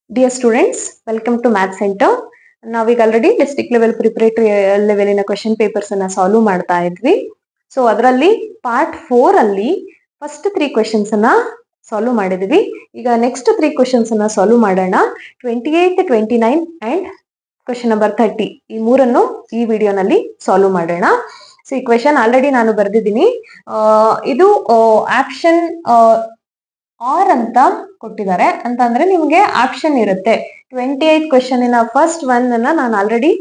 Dear students, welcome to Math Center. ನಾವೀಗ already district level preparatory ಲೆವೆಲಿನ question papers ಅನ್ನ solve ಮಾಡ್ತಾ ಇದ್ವಿ. ಸೊ ಅದರಲ್ಲಿ ಪಾರ್ಟ್ 4 ಅಲ್ಲಿ ಫಸ್ಟ್ 3 ಕ್ವೆಶನ್ಸ್ ಅನ್ನ ಸಾಲ್ವ್ ಮಾಡಿದ್ವಿ. ಈಗ ನೆಕ್ಸ್ಟ್ 3 ಕ್ವೆಶನ್ಸ್ ಅನ್ನ ಸಾಲ್ವ್ ಮಾಡೋಣ. 28, 29 ಅಂಡ್ ಕ್ವೆಶನ್ ನಂಬರ್ 30 ಈ ಮೂರನ್ನು ಈ ವಿಡಿಯೋನಲ್ಲಿ ಸಾಲ್ವ್ ಮಾಡೋಣ. ಸೊ ಈ ಕ್ವೆಶನ್ ಆಲ್ರೆಡಿ ನಾನು ಬರೆದಿದ್ದೀನಿ. ಇದು ಆಪ್ಷನ್ ಆರ್ ಅಂತ ಕೊಟ್ಟಿದ್ದಾರೆ ಅಂತಂದ್ರೆ ನಿಮ್ಗೆ ಆಪ್ಷನ್ ಇರುತ್ತೆ. 28 ಕ್ವೆಶನ್ ಫಸ್ಟ್ ಒನ್ ಅನ್ನ ನಾನು ಆಲ್ರೆಡಿ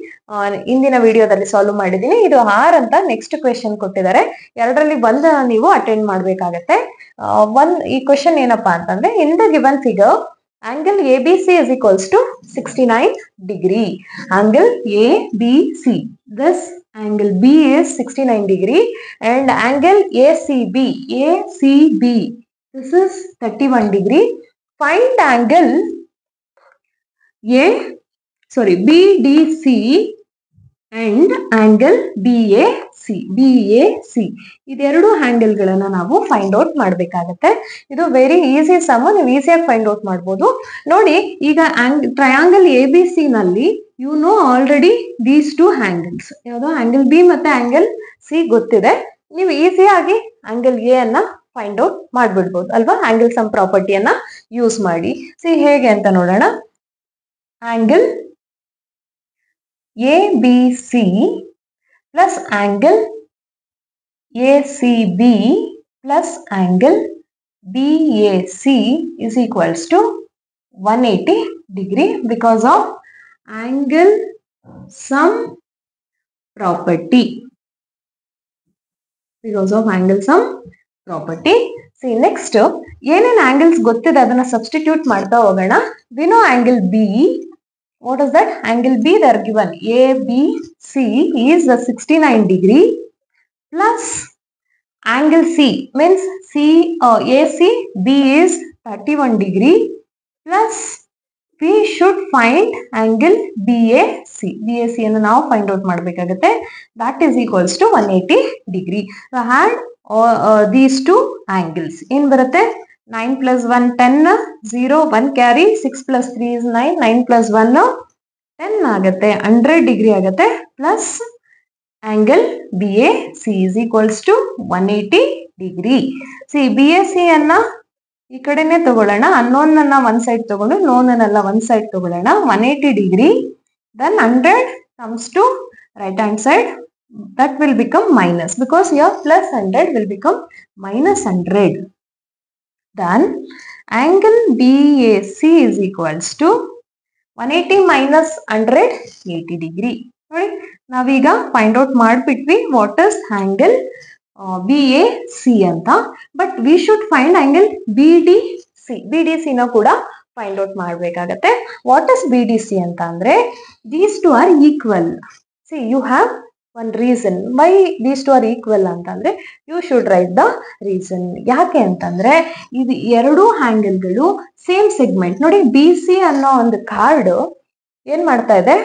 ಇಂದಿನ ವಿಡಿಯೋದಲ್ಲಿ ಸಾಲ್ವ್ ಮಾಡಿದ್ದೀನಿ. ಇದು ಆರ್ ಅಂತ ನೆಕ್ಸ್ಟ್ ಕ್ವೆಶನ್ ಕೊಟ್ಟಿದ್ದಾರೆ. ಎರಡರಲ್ಲಿ ಒಂದು ನೀವು ಅಟೆಂಡ್ ಮಾಡ್ಬೇಕಾಗತ್ತೆ. ಈ ಕ್ವೆಶನ್ ಏನಪ್ಪಾ ಅಂತಂದ್ರೆ, in the given figure angle ABC is equals to 69 degree. Angle ABC, this angle B is 69 degree and angle ACB this is 31 degree. Find angle BDC and angle BAC. ಇದೆರಡು angle ಗಳನ್ನ ನಾವು find out ಮಾಡಬೇಕಾಗತ್ತೆ. ಇದು very easy some, ನೀವು ಈಸಿಯಾಗಿ find out ಮಾಡಬಹುದು. ನೋಡಿ, ಈಗ ಟ್ರಯಾಂಗಲ್ ABC ನಲ್ಲಿ you know already these two angles. ಯಾವುದು ಆಂಗಲ್ ಬಿ ಮತ್ತೆ ಆಂಗಲ್ ಸಿ ಗೊತ್ತಿದೆ. ನೀವು ಈಸಿಯಾಗಿ ಆಂಗಲ್ ಎ ಅನ್ನ ಫೈಂಡ್ ಔಟ್ ಮಾಡ್ಬಿಡ್ಬೋದು ಅಲ್ವಾ, ಆಂಗಲ್ ಸಮ್ ಪ್ರಾಪರ್ಟಿಯನ್ನ ಯೂಸ್ ಮಾಡಿ. ಸಿ ಹೇಗೆ ಅಂತ ನೋಡೋಣ. Angle ABC plus angle ACB plus angle BAC is equals to 180 degree because of angle sum property. See next, ಏನೇನ್ ಆಂಗಲ್ಸ್ ಗೊತ್ತಿದೆ ಅದನ್ನ ಸಬ್ಸ್ಟಿಟ್ಯೂಟ್ ಮಾಡ್ತಾ ಹೋಗೋಣ. We know angle B. What is that? Angle B they are given. ABC is 69 degree plus angle C means ACB is 31 degree plus we should find angle BAC. BAC ಅನ್ನು ನಾವು find out ಮಾಡಬೇಕಾಗುತ್ತೆ. That is equals to 180 degree. So add these two angles. ಏನ್ ಬರುತ್ತೆ? 9 plus 1 10, 0 1 carry, 6 plus 3 is 9, 9 plus 1 10 ಆಗುತ್ತೆ, 100 degree ಆಗುತ್ತೆ. Plus angle BAC is equals to 180 degree. See BAC ಅನ್ನ ಈ ಕಡೆನೆ ತಗೊಳ್ಳೋಣ. ಅನ್ನೋನ್ ಅನ್ನ ಒಂದ್ ಸೈಡ್ ತಗೊಂಡು ನೋನ್ ಅನ್ನೆಲ್ಲ ಒಂದ್ ಸೈಡ್ ತಗೊಳ್ಳೋಣ. 180 degree, then 100 comes to right hand side. That will become minus because here plus 100 will become minus 100. Then angle BAC is equals to 180 minus 100 80 degree. ನೋಡಿ, ನಾವೀಗ ಫೈಂಡ್ ಔಟ್ ಮಾಡ್ಬಿಟ್ವಿ what is angle BAC ಅಂತ. But we should find angle BDC ನ ಕೂಡ find out ಮಾಡ್ಬೇಕಾಗತ್ತೆ. What is BDC ಅಂತ ಅಂದ್ರೆ, these two are equal. See you have one reason why these two are equal ಅಂತಂದ್ರೆ you should write the reason. ಯಾಕೆ ಅಂತಂದ್ರೆ ಇದು ಎರಡು ಆಂಗಲ್ಗಳು ಸೇಮ್ ಸೆಗ್ಮೆಂಟ್. ನೋಡಿ, BC ಅನ್ನೋ ಒಂದು ಕಾರ್ಡ್ ಏನ್ ಮಾಡ್ತಾ ಇದೆ,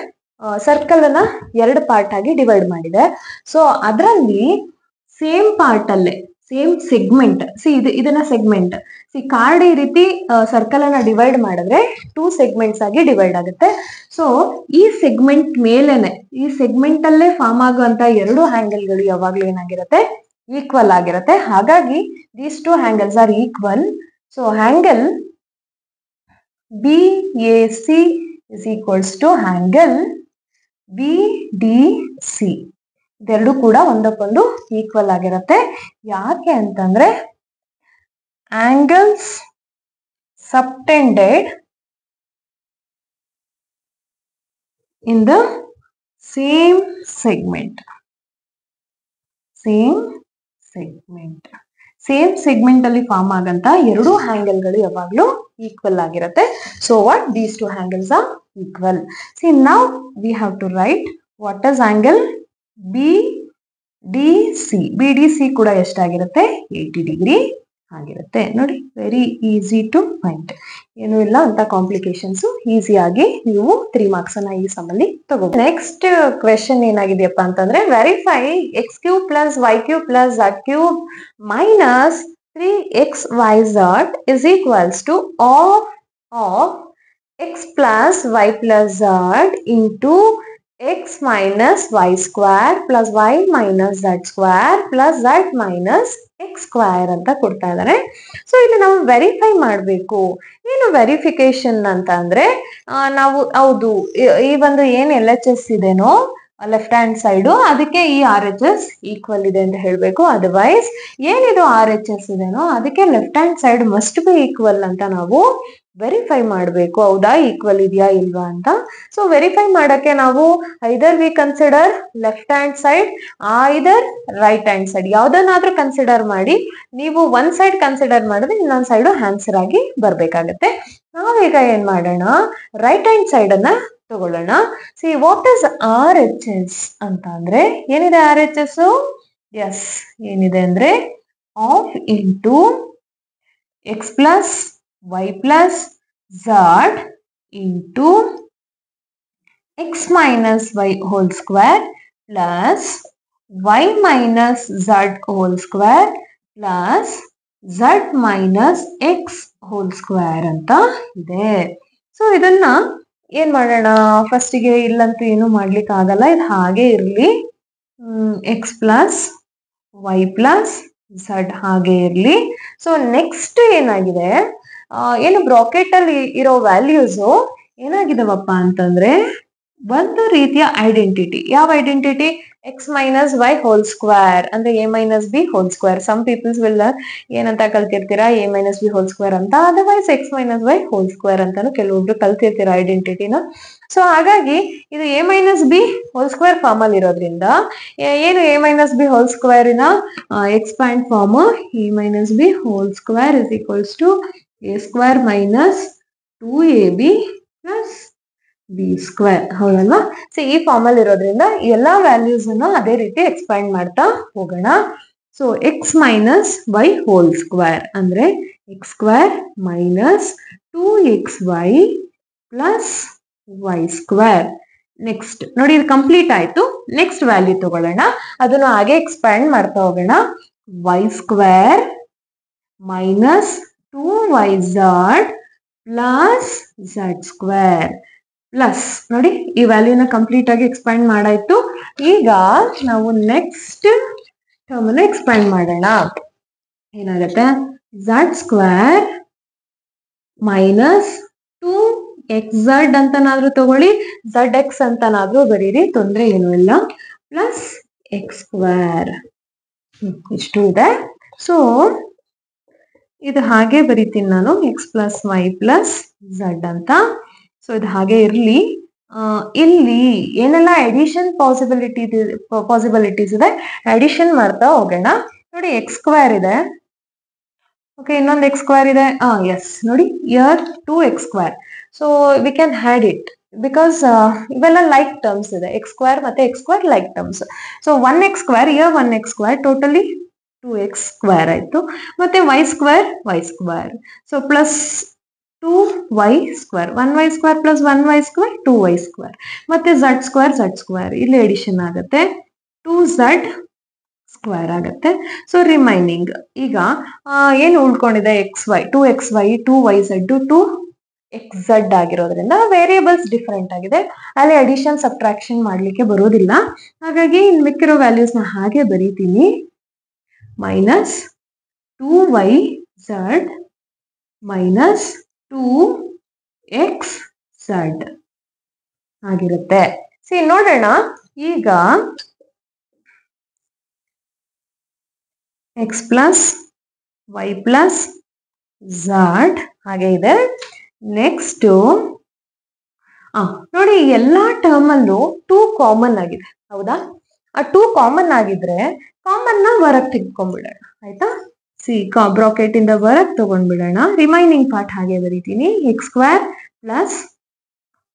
ಸರ್ಕಲ್ ಅನ್ನ ಎರಡು ಪಾರ್ಟ್ ಆಗಿ ಡಿವೈಡ್ ಮಾಡಿದೆ. ಸೊ ಅದರಲ್ಲಿ ಸೇಮ್ ಪಾರ್ಟ್ ಅಲ್ಲೇ ಸೇಮ್ ಸೆಗ್ಮೆಂಟ್. ಇದನ್ನ ಸೆಗ್ಮೆಂಟ್. ಕಾರ್ಡ್ ಈ ರೀತಿ ಸರ್ಕಲ್ ಅನ್ನ ಡಿವೈಡ್ ಮಾಡಿದ್ರೆ 2 ಸೆಗ್ಮೆಂಟ್ಸ್ ಆಗಿ ಡಿವೈಡ್ ಆಗುತ್ತೆ. ಸೊ ಈ ಸೆಗ್ಮೆಂಟ್ ಮೇಲೆನೆ, ಈ ಸೆಗ್ಮೆಂಟ್ ಅಲ್ಲೇ ಫಾರ್ಮ್ ಆಗುವಂತ ಎರಡು ಆಂಗಲ್ಗಳು ಯಾವಾಗ್ಲೂ ಏನಾಗಿರುತ್ತೆ, ಈಕ್ವಲ್ ಆಗಿರುತ್ತೆ. ಹಾಗಾಗಿ these two angles are equal. So angle BAC is equals to angle BDC. ಇದೆರಡು ಕೂಡ ಒಂದಕ್ಕೊಂದು ಈಕ್ವಲ್ ಆಗಿರುತ್ತೆ. ಯಾಕೆ ಅಂತಂದ್ರೆ angles subtended in the same segment. Same segment ಅಲ್ಲಿ ಫಾರ್ಮ್ ಆಗಂತ ಎರಡು ಆಂಗಲ್ಗಳು ಯಾವಾಗ್ಲೂ ಈಕ್ವಲ್ ಆಗಿರುತ್ತೆ. So what these two angles are equal. See now we have to write what is angle BDC ಕೂಡ ಎಷ್ಟಾಗಿರುತ್ತೆ, 80 ಡಿಗ್ರಿ ಆಗಿರುತ್ತೆ. ನೋಡಿ, ವೆರಿ ಈಸಿ ಟು ಫೈಂಡ್. ಏನು ಇಲ್ಲ ಅಂತ ಕಾಂಪ್ಲಿಕೇಶನ್ಸ್, ಈಸಿಯಾಗಿ ನೀವು 3 ಮಾರ್ಕ್ಸ್ ಅನ್ನ ಈ ಸಮ್ಮಲ್ಲಿ ತಗೋಬಹುದು. ನೆಕ್ಸ್ಟ್ ಕ್ವೆಶನ್ ಏನಾಗಿದೆಯಪ್ಪ ಅಂತಂದ್ರೆ, verify x³ plus y³ plus z³ minus 3xyz is equals to of x plus y plus z into x minus y square plus y minus z square plus z minus x square ಅಂತ ಕೊಡ್ತಾ ಇದ್ದಾರೆ. So ಇಲ್ಲಿ ನಾವು verify ಮಾಡಬೇಕು. ಏನು verification ಅಂತ ಅಂದ್ರೆ ನಾವು ಹೌದು ಈ ಒಂದು ಏನ್ LHS ಇದೆನೋ ಲೆಫ್ಟ್ ಹ್ಯಾಂಡ್ ಸೈಡ್ ಅದಕ್ಕೆ ಈ RHS ಈಕ್ವಲ್ ಇದೆ ಅಂತ ಹೇಳ್ಬೇಕು. ಅದರ್ವೈಸ್ ಏನಿದು RHS ಇದೆನೋ ಅದಕ್ಕೆ left hand side must be equal ಅಂತ ನಾವು ವೆರಿಫೈ ಮಾಡಬೇಕು. ಹೌದಾ ಈಕ್ವಲ್ ಇದೆಯಾ ಇಲ್ವಾ ಅಂತ. ಸೊ ವೆರಿಫೈ ಮಾಡಕ್ಕೆ ನಾವು either we consider left hand side either right hand side ಯಾವ್ದನ್ನಾದ್ರೂ ಕನ್ಸಿಡರ್ ಮಾಡಿ. ನೀವು ಒಂದ್ ಸೈಡ್ ಕನ್ಸಿಡರ್ ಮಾಡಿದ್ರೆ ಇನ್ನೊಂದ್ ಸೈಡ್ ಆನ್ಸರ್ ಆಗಿ ಬರ್ಬೇಕಾಗತ್ತೆ. ನಾವೀಗ ಏನ್ ಮಾಡೋಣ, ರೈಟ್ ಹ್ಯಾಂಡ್ ಸೈಡ್ ಅನ್ನ ತಗೊಳ್ಳೋಣ. ಸಿ ವಾಟ್ ಇಸ್ RHS ಅಂತ ಅಂದ್ರೆ ಏನಿದೆ RHS? ಎಸ್ ಏನಿದೆ ಅಂದ್ರೆ of into x plus y plus z into x minus y whole square plus y minus z whole square plus z minus x whole square ಅಂತ ಇದೆ. So ಇದನ್ನ ಏನ್ ಮಾಡೋಣ, ಫಸ್ಟಿಗೆ ಇಲ್ಲಂತೂ ಏನು ಮಾಡ್ಲಿಕ್ಕೆ ಆಗಲ್ಲ, ಇದು ಹಾಗೆ ಇರ್ಲಿ. x plus y plus z ಹಾಗೆ ಇರ್ಲಿ. ಸೊ ನೆಕ್ಸ್ಟ್ ಏನಾಗಿದೆ, ಏನು ಬ್ರಾಕೆಟ್ ಅಲ್ಲಿ ಇರೋ ವ್ಯಾಲ್ಯೂಸ್ ಏನಾಗಿದಾವಪ್ಪ ಅಂತಂದ್ರೆ ಒಂದು ರೀತಿಯ ಐಡೆಂಟಿಟಿ. ಯಾವ identity? X minus Y whole square ಅಂದ್ರೆ A minus B whole square. Some peoples will ಏನಂತ ಕಲ್ತಿರ್ತೀರಾ, A minus B whole square ಅಂತ. Otherwise X minus Y whole square ಅಂತಾನು ಕೆಲವೊಬ್ರು ಕಲ್ತಿರ್ತೀರಾ ಐಡೆಂಟಿಟಿನ. ಸೊ ಹಾಗಾಗಿ ಇದು A minus B whole square form ಅಲ್ಲಿ ಇರೋದ್ರಿಂದ ಏನು A minus B whole square in expand form A minus B whole square is equals to A square minus 2ab plus B square. ಹೌದಲ್ವಾ? ಸೊ ಈ form ಅಲ್ಲಿ ಇರೋದ್ರಿಂದ ಎಲ್ಲಾ values ಅನ್ನು ಅದೇ ರೀತಿ ಎಕ್ಸ್ಪ್ಯಾಂಡ್ ಮಾಡ್ತಾ ಹೋಗೋಣ. So X minus Y whole square ಅಂದ್ರೆ X square minus 2xy plus Y square. Next ನೋಡಿ, ಇದು ಕಂಪ್ಲೀಟ್ ಆಯ್ತು. ನೆಕ್ಸ್ಟ್ ವ್ಯಾಲ್ಯೂ ತಗೊಳ್ಳೋಣ, ಅದನ್ನು ಹಾಗೆ ಎಕ್ಸ್ಪ್ಯಾಂಡ್ ಮಾಡ್ತಾ ಹೋಗೋಣ. Y square minus 2yz plus Z square plus ನೋಡಿ ಈ ವ್ಯಾಲ್ಯೂನ ಕಂಪ್ಲೀಟ್ ಆಗಿ ಎಕ್ಸ್ಪ್ಯಾಂಡ್ ಮಾಡಾಯ್ತು. ಈಗ ನಾವು ನೆಕ್ಸ್ಟ್ ಟರ್ಮ್ ಅನ್ನು ಎಕ್ಸ್ಪ್ಯಾಂಡ್ ಮಾಡೋಣ. ಏನಾಗುತ್ತೆ? ಝಡ್ ಸ್ಕ್ವೇರ್ ಮೈನಸ್ 2xz ಅಂತನಾದ್ರೂ ತಗೊಳ್ಳಿ, zx ಅಂತನಾದ್ರೂ ಬರೀರಿ, ತೊಂದ್ರೆ ಏನೂ ಇಲ್ಲ, ಪ್ಲಸ್ ಎಕ್ಸ್ ಸ್ಕ್ವೇರ್. ಇಷ್ಟು ಇದೆ. ಸೊ ಇದು ಹಾಗೆ ಬರೀತೀನಿ ನಾನು, X plus Y plus Z ಅಂತ. ಸೊ ಇದು ಹಾಗೆ ಇರ್ಲಿ. ಇಲ್ಲಿ ಏನೆಲ್ಲ ಅಡಿಷನ್ ಪಾಸಿಬಿಲಿಟೀಸ್ ಇದೆ ಅಡಿಷನ್ ಮಾಡ್ತಾ ಹೋಗೋಣ. ನೋಡಿ ಎಕ್ಸ್ ಸ್ಕ್ವೇರ್ ಇದೆ, ಓಕೆ, ಇನ್ನೊಂದು ಎಕ್ಸ್ ಸ್ಕ್ವೇರ್ ಇದೆ. ಎಸ್ ನೋಡಿ, year 2x square. So we can had it because ಇವೆಲ್ಲ ಲೈಕ್ ಟರ್ಮ್ಸ್ ಇದೆ. ಎಕ್ಸ್ ಸ್ಕ್ವೇರ್ ಮತ್ತೆ X square like terms. So 1x square, year 1x square, totally 2x square ಆಯ್ತು. ಮತ್ತೆ y square y square. So plus 2y square, 1y square plus 1y square 2y square. ಮತ್ತೆ z square ಇಲ್ಲಿ edition ಆಗುತ್ತೆ, 2z square ಆಗುತ್ತೆ. So remaining ಈಗ ಏನು ಉಳ್ಕೊಂಡಿದೆ? xy 2xy 2yz 2xz ಆಗಿರೋದ್ರಿಂದ variables different ಆಗಿದೆ, ಅಲ್ಲಿ ಅಡಿಷನ್ ಸಬ್ಟ್ರಾಕ್ಷನ್ ಮಾಡ್ಲಿಕ್ಕೆ ಬರೋದಿಲ್ಲ. ಹಾಗಾಗಿ ಇಲ್ಲಿ ಮಿಕ್ಕಿರೋ ವ್ಯಾಲ್ಯೂಸ್ ನ ಹಾಗೆ ಬರೀತೀನಿ. ಮೈನಸ್ 2yz ಮೈನಸ್ 2xz ಆಗಿರುತ್ತೆ. ಸಿ ನೋಡೋಣ ಈಗ x plus Y plus Z ಹಾಗೆ ಇದೆ. ನೆಕ್ಸ್ಟ್ ನೋಡಿ, ಎಲ್ಲಾ ಟರ್ಮ್ ಅಲ್ಲೂ 2 ಕಾಮನ್ ಆಗಿದೆ. ಹೌದಾ? ಆ 2 ಕಾಮನ್ ಆಗಿದ್ರೆ ಕಾಮನ್ ನ ಹೊರಗೆ ತೆಗೆದುಕೊಂಡ್ಬಿಡೋಣ. ಆಯ್ತಾ? ಸಿ ಬ್ರಾಕೆಟ್ ಇಂದ ಹೊರಗೆ ತಗೊಂಡ್ಬಿಡೋಣ. ರಿಮೈನಿಂಗ್ ಪಾರ್ಟ್ ಹಾಗೆ ಬರೀತೀನಿ. X square plus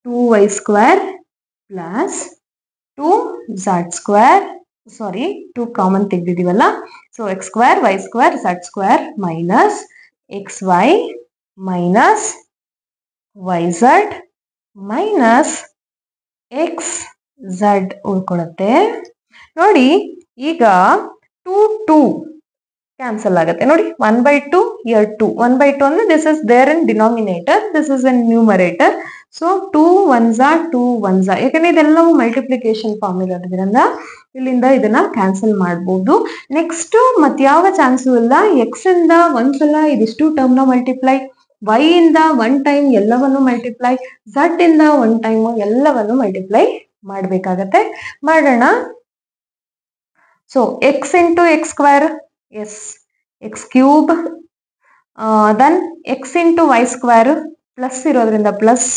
2y square plus 2z square, sorry 2 common ತೆಗೆದಿದೀವಲ್ಲ. So X square Y square Z square minus X Y minus Y Z minus X Z ಉಳ್ಕೊಳತ್ತೆ. ನೋಡಿ ಈಗ 2 ಕ್ಯಾನ್ಸಲ್ ಆಗುತ್ತೆ. ನೋಡಿ 1/2 2 1/2 ಅಂದ್ರೆ this is there in denominator, this is in numerator. So 2 1s 2 1s, ಯಾಕಂದ್ರೆ ಇದೆಲ್ಲವೂ multiplication form ಇರೋದ್ರಿಂದ ಇಲ್ಲಿಂದ ಇದನ್ನ ಕ್ಯಾನ್ಸಲ್ ಮಾಡಬಹುದು. ನೆಕ್ಸ್ಟ್ ಮತ್ತೆ ಯಾವ ಚಾನ್ಸು ಇಲ್ಲ, ಎಕ್ಸ್ ಇಂದ ಒಂದ್ಸಲ ಇದಿಷ್ಟು ಟರ್ಮ್ ನ ಮಲ್ಟಿಪ್ಲೈ, y ಇಂದ ಒನ್ ಟೈಮ್ ಎಲ್ಲವನ್ನು ಮಲ್ಟಿಪ್ಲೈ, z ಇಂದ ಒನ್ ಟೈಮ್ ಎಲ್ಲವನ್ನು ಮಲ್ಟಿಪ್ಲೈ ಮಾಡ್ಬೇಕಾಗತ್ತೆ. ಮಾಡೋಣ. So X into X square, is X cube, then X into Y square, plus ಇರೋದ್ರಿಂದ plus,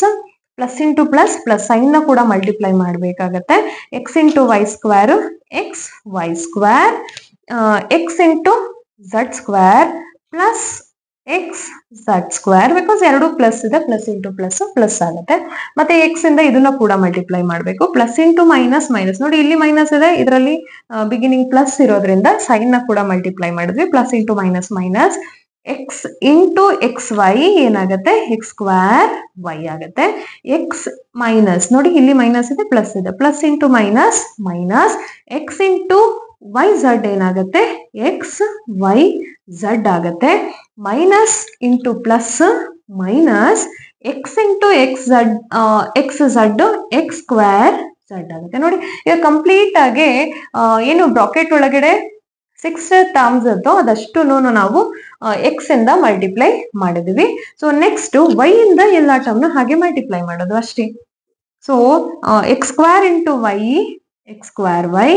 plus into plus plus sign ನ ಕೂಡ ಮಲ್ಟಿಪ್ಲೈ ಮಾಡಬೇಕಾಗತ್ತೆ. X into Y square, X Y square, X into Z square plus X Z square, because ಎರಡು plus ಇದೆ, plus into plus plus ಆಗುತ್ತೆ. ಮತ್ತೆ X ಇಂದ ಇದನ್ನ ಕೂಡ ಮಲ್ಟಿಪ್ಲೈ ಮಾಡಬೇಕು. ಪ್ಲಸ್ ಇಂಟು ಮೈನಸ್ ಮೈನಸ್, ನೋಡಿ ಇಲ್ಲಿ ಮೈನಸ್ ಇದೆ, ಇದರಲ್ಲಿ ಬಿಗಿನಿಂಗ್ ಪ್ಲಸ್ ಇರೋದ್ರಿಂದ ಸೈನ್ ನ ಕೂಡ ಮಲ್ಟಿಪ್ಲೈ ಮಾಡಿದ್ವಿ. Plus into minus minus, X into X Y ಏನಾಗುತ್ತೆ, ಎಕ್ಸ್ ಸ್ಕ್ವೇರ್ ವೈ ಆಗುತ್ತೆ. ಎಕ್ಸ್ ಮೈನಸ್, ನೋಡಿ ಇಲ್ಲಿ ಮೈನಸ್ ಇದೆ, ಪ್ಲಸ್ ಇದೆ, plus into minus minus, X into Y Z ಏನಾಗುತ್ತೆ, ಎಕ್ಸ್ ವೈ ಝಡ್ ಆಗುತ್ತೆ. Minus into plus minus, X into X Z, X Z X square Z ಆಗುತ್ತೆ. ನೋಡಿ ಈಗ ಕಂಪ್ಲೀಟ್ ಆಗಿ ಏನು ಬ್ರಾಕೆಟ್ ಒಳಗಡೆ 6 ಟರ್ಮ್ಸ್ ಇತ್ತು ಅದಷ್ಟು ನಾವು ಎಕ್ಸ್ ಇಂದ ಮಲ್ಟಿಪ್ಲೈ ಮಾಡಿದ್ವಿ. ಸೊ ನೆಕ್ಸ್ಟ್ ವೈ ಇಂದ ಎಲ್ಲಾ ಟರ್ಮ್ ನ ಹಾಗೆ ಮಲ್ಟಿಪ್ಲೈ ಮಾಡೋದು ಅಷ್ಟೇ. So X square into Y, X square Y,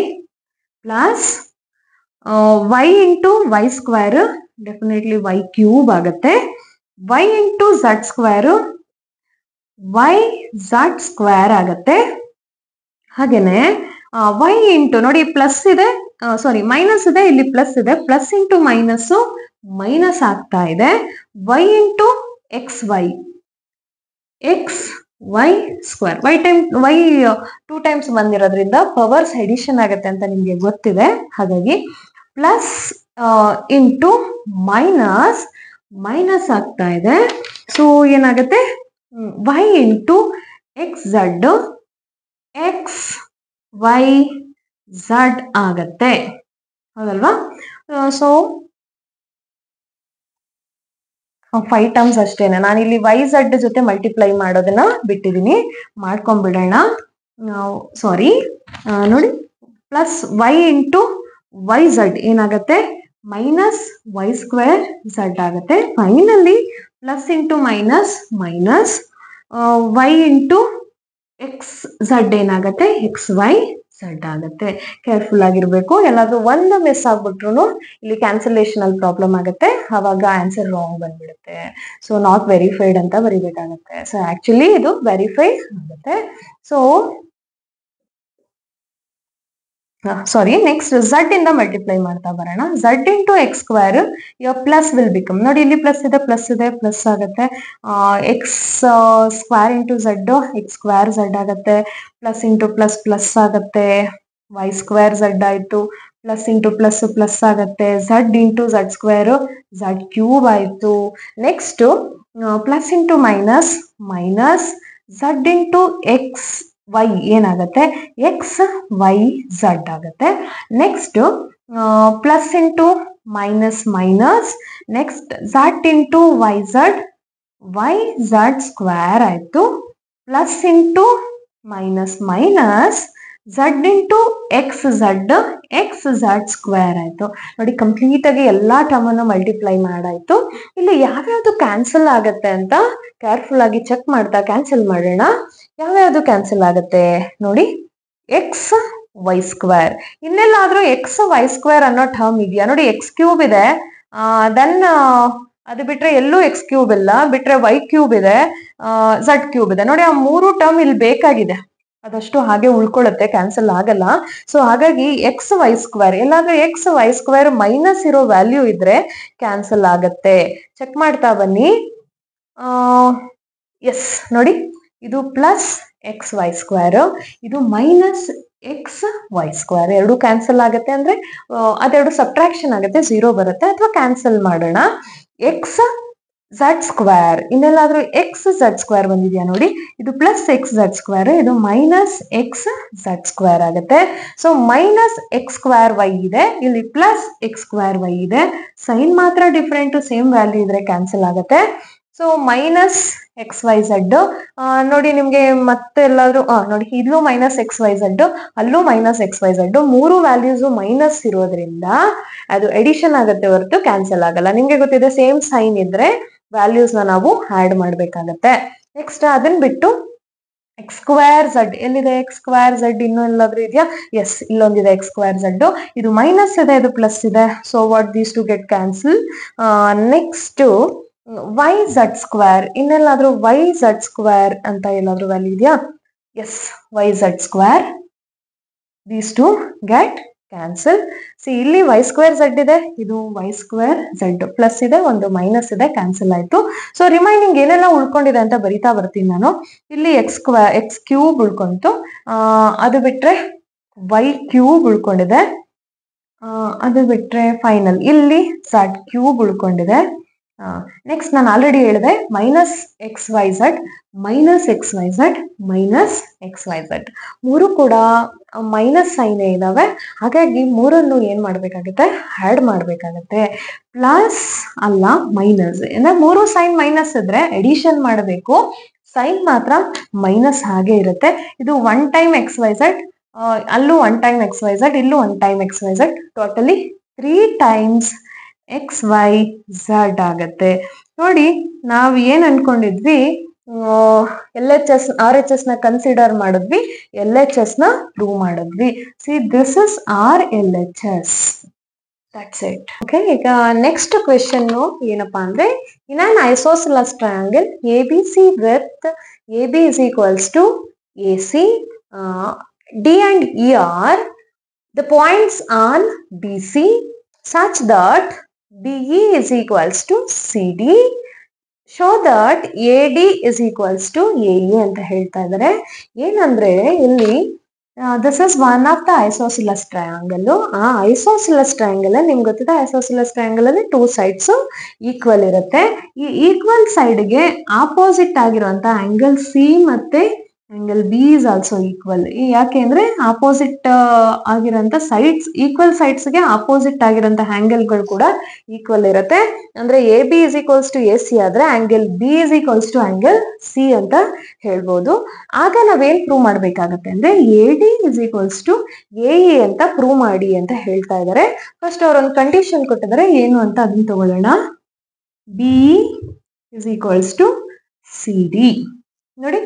plus Y into Y square, definitely Y cube ಆಗುತ್ತೆ. Y into Z square, Y Z square ಆಗುತ್ತೆ. ಹಾಗೇನೆ ವೈ ಇಂಟು, ನೋಡಿ ಪ್ಲಸ್ ಇದೆ, ಸಾರಿ ಮೈನಸ್ ಇದೆ, ಇಲ್ಲಿ ಪ್ಲಸ್ ಇದೆ, ಪ್ಲಸ್ ಇಂಟು ಮೈನಸ್ ಮೈನಸ್ ಆಗ್ತಾ ಇದೆ. Y into X Y, X Y square, Y time Y 2 times ಬಂದಿರೋದ್ರಿಂದ ಪವರ್ಸ್ ಎಡಿಷನ್ ಆಗುತ್ತೆ ಅಂತ ನಿಮ್ಗೆ ಗೊತ್ತಿದೆ. ಹಾಗಾಗಿ ಪ್ಲಸ್ ಇಂಟು ಮೈನಸ್ ಮೈನಸ್ ಆಗ್ತಾ ಇದೆ. ಸೊ ಏನಾಗುತ್ತೆ, Y into X Z X Y Z ಆಗತ್ತೆ, ಹೌದಲ್ವಾ? ಸೊ 5 ಟರ್ಮ್ಸ್ ಅಷ್ಟೇನೆ. ನಾನು ಇಲ್ಲಿ ವೈ ಝಡ್ ಜೊತೆ ಮಲ್ಟಿಪ್ಲೈ ಮಾಡೋದನ್ನ ಬಿಟ್ಟಿದ್ದೀನಿ, ಮಾಡ್ಕೊಂಡ್ಬಿಡೋಣ. ಸಾರಿ, ನೋಡಿ plus Y into Y Z ಏನಾಗುತ್ತೆ, ಮೈನಸ್ ವೈ ಸ್ಕ್ವೇರ್ ಝಡ್ ಆಗುತ್ತೆ. Finally plus into minus minus, Y into X Z ಏನಾಗುತ್ತೆ, ಎಕ್ಸ್ ವೈ ಝಡ್ ಆಗುತ್ತೆ. ಕೇರ್ಫುಲ್ ಆಗಿರ್ಬೇಕು, ಎಲ್ಲಾದ್ರೂ ಒಂದು ಮಿಸ್ ಆಗ್ಬಿಟ್ರು ಇಲ್ಲಿ ಕ್ಯಾನ್ಸಲೇಷನ್ ಅಲ್ಲಿ ಪ್ರಾಬ್ಲಮ್ ಆಗುತ್ತೆ, ಅವಾಗ ಆನ್ಸರ್ ರಾಂಗ್ ಬಂದ್ಬಿಡುತ್ತೆ. ಸೊ ನಾಟ್ ವೆರಿಫೈಡ್ ಅಂತ ಬರಿಬೇಕಾಗುತ್ತೆ. ಸೊ ಆಕ್ಚುಲಿ ಇದು ವೆರಿಫೈಡ್ ಆಗುತ್ತೆ. ಸೊ ಸಾರಿ, ನೆಕ್ಸ್ಟ್ ಝಡ್ ಇಂದ ಮಲ್ಟಿಪ್ಲೈ ಮಾಡ್ತಾ ಬರೋಣ. Z into X square, plus will become, ನೋಡಿ ಇಲ್ಲಿ ಪ್ಲಸ್ ಇದೆ, ಪ್ಲಸ್ ಇದೆ, ಪ್ಲಸ್ ಆಗುತ್ತೆ. X square into Z, X square Z ಆಗುತ್ತೆ. ಪ್ಲಸ್ ಇಂಟು ಪ್ಲಸ್ ಪ್ಲಸ್ ಆಗುತ್ತೆ, ವೈ ಸ್ಕ್ವೇರ್ ಝಡ್ ಆಯ್ತು. ಪ್ಲಸ್ ಇಂಟು ಪ್ಲಸ್ ಪ್ಲಸ್ ಆಗುತ್ತೆ, Z into Z square Z cube ಆಯ್ತು. Next plus into minus minus, Z into X Y ಏನಾಗುತ್ತೆ, X Y Z ಆಗುತ್ತೆ. Next plus into minus minus, next Z into Y Z square ಆಯ್ತು. Plus into minus minus, Z into X Z square ಆಯ್ತು. ನೋಡಿ complete ಆಗಿ ಎಲ್ಲಾ term ಅನ್ನು multiply ಮಾಡಾಯ್ತು. ಇಲ್ಲಿ ಯಾವ್ಯಾವ್ದು ಕ್ಯಾನ್ಸಲ್ ಆಗತ್ತೆ ಅಂತ ಕೇರ್ಫುಲ್ ಆಗಿ ಚೆಕ್ ಮಾಡ್ತಾ ಕ್ಯಾನ್ಸಲ್ ಮಾಡೋಣ. ಯಾವ್ಯಾವ್ದು ಕ್ಯಾನ್ಸಲ್ ಆಗುತ್ತೆ ನೋಡಿ, ಎಕ್ಸ್ ವೈ ಸ್ಕ್ವೇರ್, ಇನ್ನೆಲ್ಲಾದ್ರೂ ಎಕ್ಸ್ ವೈ ಸ್ಕ್ವೇರ್ ಅನ್ನೋ ಟರ್ಮ್ ಇದೆಯಾ? ನೋಡಿ ಎಕ್ಸ್ ಕ್ಯೂಬ್ ಇದೆ, ದೆನ್ ಅದು ಬಿಟ್ರೆ ಎಲ್ಲೂ ಎಕ್ಸ್ ಕ್ಯೂಬ್ ಇಲ್ಲ, ಬಿಟ್ರೆ ವೈ ಕ್ಯೂಬ್ ಇದೆ, ಝಡ್ ಕ್ಯೂಬ್ ಇದೆ. ನೋಡಿ ಆ 3 ಟರ್ಮ್ ಇಲ್ಲಿ ಬೇಕಾಗಿದೆ, ಅದಷ್ಟು ಹಾಗೆ ಉಳ್ಕೊಳ್ಳುತ್ತೆ, ಕ್ಯಾನ್ಸಲ್ ಆಗಲ್ಲ. ಸೊ ಹಾಗಾಗಿ ಎಕ್ಸ್ ವೈ ಸ್ಕ್ವೇರ್, ಎಲ್ಲಾದ್ರೂ ಎಕ್ಸ್ ವೈ ಸ್ಕ್ವೇರ್ ಮೈನಸ್ ಇರೋ ವ್ಯಾಲ್ಯೂ ಇದ್ರೆ ಕ್ಯಾನ್ಸಲ್ ಆಗತ್ತೆ. ಚೆಕ್ ಮಾಡ್ತಾ ಬನ್ನಿ. ಎಸ್ ನೋಡಿ, ಇದು ಪ್ಲಸ್ ಎಕ್ಸ್ ವೈ ಸ್ಕ್ವೇರ್, ಇದು ಮೈನಸ್ ಎಕ್ಸ್ ವೈ ಸ್ಕ್ವೇರ್, ಎರಡು ಕ್ಯಾನ್ಸಲ್ ಆಗುತ್ತೆ. ಅಂದ್ರೆ ಅದೆರಡು ಸಬ್ಟ್ರಾಕ್ಷನ್ ಆಗುತ್ತೆ, 0 ಬರುತ್ತೆ. ಅಥವಾ ಕ್ಯಾನ್ಸಲ್ ಮಾಡೋಣ. ಎಕ್ಸ್ ಝಡ್ ಸ್ಕ್ವೇರ್, ಇನ್ನೆಲ್ಲಾದ್ರೂ ಎಕ್ಸ್ ಝಡ್ ಸ್ಕ್ವೇರ್ ಬಂದಿದ್ಯಾ ನೋಡಿ, ಇದು ಪ್ಲಸ್ ಎಕ್ಸ್ ಝಡ್ ಸ್ಕ್ವೇರ್, ಇದು ಮೈನಸ್ ಎಕ್ಸ್ ಝಡ್ ಸ್ಕ್ವೇರ್ ಆಗುತ್ತೆ. So minus X square Y ಇದೆ, ಇಲ್ಲಿ ಪ್ಲಸ್ ಎಕ್ಸ್ ಸ್ಕ್ವೇರ್ ವೈ ಇದೆ. ಸೈನ್ ಮಾತ್ರ ಡಿಫ್ರೆಂಟ್, ಸೇಮ್ ವ್ಯಾಲ್ಯೂ ಇದ್ರೆ ಕ್ಯಾನ್ಸಲ್ ಆಗುತ್ತೆ. So minus X Y Z ನೋಡಿ ನಿಮ್ಗೆ ಮತ್ತೆ ಎಲ್ಲಾದ್ರೂ ನೋಡಿ ಇಲ್ಲೂ ಮೈನಸ್ ಎಕ್ಸ್ ವೈ ಝಡ್ ಅಲ್ಲೂ ಮೈನಸ್ ಎಕ್ಸ್ ವೈ ಝಡ್ ಮೂರು ವ್ಯಾಲ್ಯೂಸ್ ಮೈನಸ್ ಇರೋದ್ರಿಂದ ಅದು ಎಡಿಷನ್ ಆಗುತ್ತೆ ಹೊರತು ಕ್ಯಾನ್ಸಲ್ ಆಗಲ್ಲ. ನಿಮ್ಗೆ ಗೊತ್ತಿದೆ ಸೇಮ್ ಸೈನ್ ಇದ್ರೆ ವ್ಯಾಲ್ಯೂಸ್ ನಾವು ಆಡ್ ಮಾಡ್ಬೇಕಾಗತ್ತೆ. ನೆಕ್ಸ್ಟ್ ಅದನ್ನ ಬಿಟ್ಟು ಎಕ್ಸ್ ಸ್ಕ್ವೇರ್ ಝಡ್ ಎಲ್ಲಿದೆ? ಎಕ್ಸ್ ಸ್ಕ್ವೇರ್ ಝಡ್ ಇನ್ನೂ ಎಲ್ಲಾದ್ರೂ ಇದೆಯಾ? ಎಸ್, ಇಲ್ಲೊಂದಿದೆ ಎಕ್ಸ್ ಸ್ಕ್ವೇರ್ ಝಡ್. ಇದು ಮೈನಸ್ ಇದೆ, ಇದು ಪ್ಲಸ್ ಇದೆ. So what these two get cancel. Next Y Z square, ಇನ್ನೆಲ್ಲಾದ್ರೂ ವೈ ಝಡ್ ಸ್ಕ್ವೇರ್ ಅಂತ ಎಲ್ಲಾದ್ರೂ ವ್ಯಾಲ್ಯೂ ಇದೆಯಾ? Yes, Y Z square. These two get cancel. See ಇಲ್ಲಿ ವೈ ಸ್ಕ್ವೇರ್ ಝಡ್ ಇದೆ, ಇದು ವೈ ಸ್ಕ್ವೇರ್ ಝಡ್ ಪ್ಲಸ್ ಇದೆ, ಒಂದು ಮೈನಸ್ ಇದೆ, ಕ್ಯಾನ್ಸಲ್ ಆಯ್ತು. ಸೊ ರಿಮೈನಿಂಗ್ ಏನೆಲ್ಲ ಉಳ್ಕೊಂಡಿದೆ ಅಂತ ಬರಿತಾ ಬರ್ತೀನಿ ನಾನು. ಇಲ್ಲಿ ಎಕ್ಸ್ ಕ್ಯೂಬ್ ಉಳ್ಕೊಂತು, ಅದು ಬಿಟ್ರೆ ವೈ ಕ್ಯೂಬ್ ಉಳ್ಕೊಂಡಿದೆ, ಅದು ಬಿಟ್ರೆ ಫೈನಲ್ ಇಲ್ಲಿ ಝಡ್ ಕ್ಯೂಬ್ ಉಳ್ಕೊಂಡಿದೆ. ನೆಕ್ಸ್ಟ್ ನಾನು ಆಲ್ರೆಡಿ ಹೇಳಿದೆ minus X Y Z, minus X Y Z, minus X Y Z ಮೂರು ಕೂಡ ಮೈನಸ್ ಸೈನೇ ಇದಾವೆ. ಹಾಗಾಗಿ ಮೂರನ್ನು ಏನ್ ಮಾಡ್ಬೇಕಾಗುತ್ತೆ? ಆಡ್ ಮಾಡ್ಬೇಕಾಗತ್ತೆ. ಪ್ಲಸ್ ಅಲ್ಲ ಮೈನಸ್, ಅಂದ್ರೆ ಮೂರು ಸೈನ್ ಮೈನಸ್ ಇದ್ರೆ ಎಡಿಷನ್ ಮಾಡಬೇಕು, ಸೈನ್ ಮಾತ್ರ ಮೈನಸ್ ಹಾಗೆ ಇರುತ್ತೆ. ಇದು one time X Y Z, ಅಲ್ಲೂ one time X Y Z, ಇಲ್ಲೂ one time X Y Z, totally 3 times X Y Z ಆಗತ್ತೆ. ನೋಡಿ ನಾವ್ ಏನ್ ಅನ್ಕೊಂಡಿದ್ವಿ, L H S R H S ನ ಕನ್ಸಿಡರ್ ಮಾಡಿದ್ವಿ, ಎಲ್ ಎಚ್ ಎಸ್ ನ ಪ್ರೂವ್ ಮಾಡಿದ್ವಿ. See this is our L H S. That's it. Okay, ಈಗ ನೆಕ್ಸ್ಟ್ ಕ್ವೆಶನ್ ಏನಪ್ಪಾ ಅಂದ್ರೆ, in an isosceles triangle A B C with A B is equals to A C, D and E are the points on B C such that BE is equals to CD, show that AD is equals to AE ಅಂತ ಹೇಳ್ತಾ ಇದ್ದಾರೆ. ಏನಂದ್ರೆ ಇಲ್ಲಿ this is one of the isosceles triangle. ಆ isosceles triangle ನಿಮ್ಗೆ ಗೊತ್ತಿದೆ, isosceles triangle ಅಲ್ಲಿ 2 sides equal ಇರುತ್ತೆ. ಈ ಈಕ್ವಲ್ ಸೈಡ್ಗೆ ಆಪೋಸಿಟ್ ಆಗಿರುವಂತ ಆಂಗಲ್ ಸಿ ಮತ್ತೆ angle B is also equal. ಯಾಕೆ ಅಂದ್ರೆ ಆಪೋಸಿಟ್ ಆಗಿರೋಂಥ ಸೈಡ್ಸ್, ಈಕ್ವಲ್ ಸೈಡ್ಸ್ಗೆ ಆಪೋಸಿಟ್ ಆಗಿರೋಂಥ ಆಂಗಲ್ಗಳು ಕೂಡ ಈಕ್ವಲ್ ಇರುತ್ತೆ. ಅಂದ್ರೆ A B is equals to A C ಆದ್ರೆ angle B is equals to angle C ಅಂತ ಹೇಳ್ಬೋದು. ಆಗ ನಾವೇನ್ ಪ್ರೂವ್ ಮಾಡ್ಬೇಕಾಗತ್ತೆ ಅಂದ್ರೆ A D is equals to A E ಅಂತ ಪ್ರೂವ್ ಮಾಡಿ ಅಂತ ಹೇಳ್ತಾ ಇದ್ದಾರೆ. ಫಸ್ಟ್ ಅವ್ರೊಂದು ಕಂಡೀಷನ್ ಕೊಟ್ಟಿದ್ದಾರೆ, ಏನು ಅಂತ ಅದನ್ನ ತಗೊಳ್ಳೋಣ. B is equals to C D. ನೋಡಿ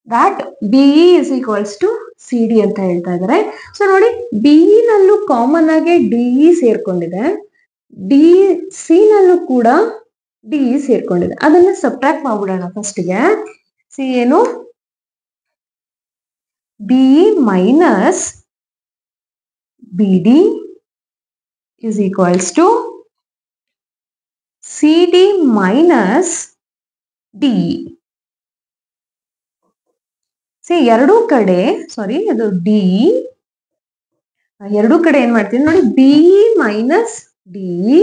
that BE is equals to CD ಅಂತ ಹೇಳ್ತಾ ಇದ್ದಾರೆ. ಸೊ ನೋಡಿ BE ನಲ್ಲೂ ಕಾಮನ್ ಆಗಿ DE ಸೇರ್ಕೊಂಡಿದೆ, DC ನಲ್ಲೂ ಕೂಡ DE ಸೇರ್ಕೊಂಡಿದೆ. ಅದನ್ನ ಸಬ್ಟ್ರಾಕ್ಟ್ ಮಾಡ್ಬಿಡೋಣ ಫಸ್ಟ್ಗೆ. ಸಿ ಏನು? BE minus BD is equals to CD minus DE. C ಎರಡೂ ಕಡೆ, ಸಾರಿ ಅದು ಡಿ, ಎರಡೂ ಕಡೆ ಏನ್ ಮಾಡ್ತೀನಿ ನೋಡಿ, BE minus D,